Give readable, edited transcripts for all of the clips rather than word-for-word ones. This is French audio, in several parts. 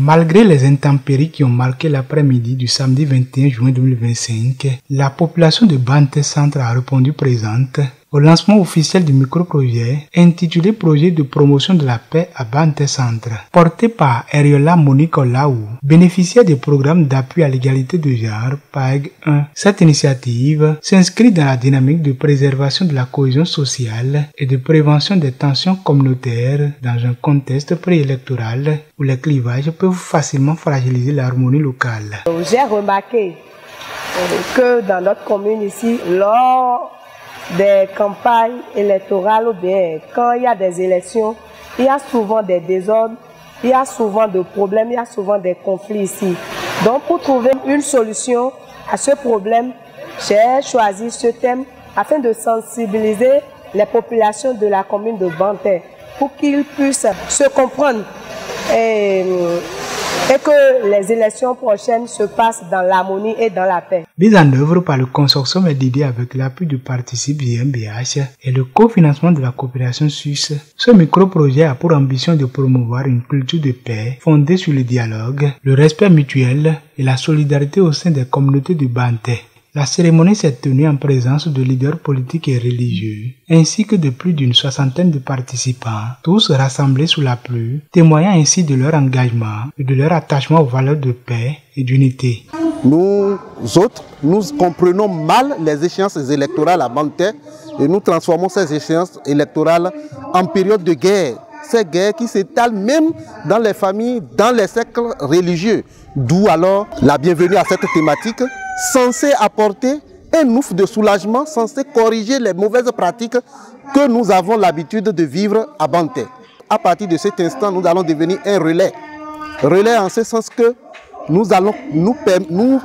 Malgré les intempéries qui ont marqué l'après-midi du samedi 21 juin 2025, la population de Banté Centre a répondu présente au lancement officiel du micro-projet intitulé Projet de promotion de la paix à Banté Centre, porté par Eriola Monique Olaou, bénéficiaire du programme d'appui à l'égalité de genre PAEG 1. Cette initiative s'inscrit dans la dynamique de préservation de la cohésion sociale et de prévention des tensions communautaires dans un contexte préélectoral où les clivages peuvent facilement fragiliser l'harmonie locale. J'ai remarqué que dans notre commune ici, lors des campagnes électorales ou bien quand il y a des élections, il y a souvent des désordres, il y a souvent des problèmes, il y a souvent des conflits ici. Donc pour trouver une solution à ce problème, j'ai choisi ce thème afin de sensibiliser les populations de la commune de Banté pour qu'ils puissent se comprendre et que les élections prochaines se passent dans l'harmonie et dans la paix. Mise en œuvre par le consortium LDD avec l'appui du Participe GmbH et le cofinancement de la coopération suisse, ce micro-projet a pour ambition de promouvoir une culture de paix fondée sur le dialogue, le respect mutuel et la solidarité au sein des communautés de Banté. La cérémonie s'est tenue en présence de leaders politiques et religieux, ainsi que de plus d'une soixantaine de participants, tous rassemblés sous la pluie, témoignant ainsi de leur engagement et de leur attachement aux valeurs de paix et d'unité. Nous autres, nous comprenons mal les échéances électorales à Banté et nous transformons ces échéances électorales en période de guerre. Ces guerres qui s'étalent même dans les familles, dans les cercles religieux. D'où alors la bienvenue à cette thématique, censée apporter un ouf de soulagement, censé corriger les mauvaises pratiques que nous avons l'habitude de vivre à Banté. À partir de cet instant, nous allons devenir un relais. Relais en ce sens que nous allons nous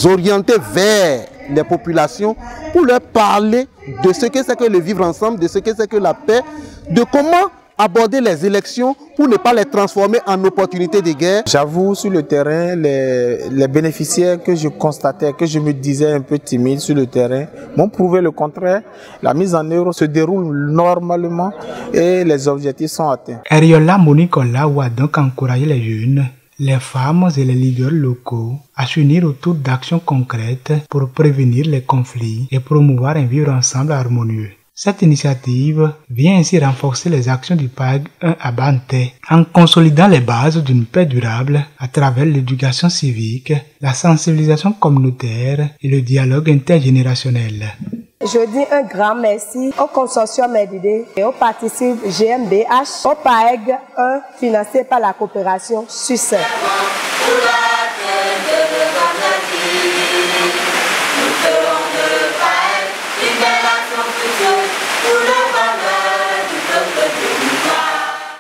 orienter vers les populations pour leur parler de ce que c'est que le vivre ensemble, de ce que c'est que la paix, de comment aborder les élections pour ne pas les transformer en opportunités de guerre. J'avoue, sur le terrain, les bénéficiaires que je constatais, que je me disais un peu timide sur le terrain, m'ont prouvé le contraire. La mise en œuvre se déroule normalement et les objectifs sont atteints. Eriola Monique Olaou a donc encouragé les jeunes, les femmes et les leaders locaux à s'unir autour d'actions concrètes pour prévenir les conflits et promouvoir un vivre ensemble harmonieux. Cette initiative vient ainsi renforcer les actions du PAEG 1 à Banté en consolidant les bases d'une paix durable à travers l'éducation civique, la sensibilisation communautaire et le dialogue intergénérationnel. Je dis un grand merci au consortium LDD et au Participe GmbH, au PAEG 1 financé par la coopération suisse.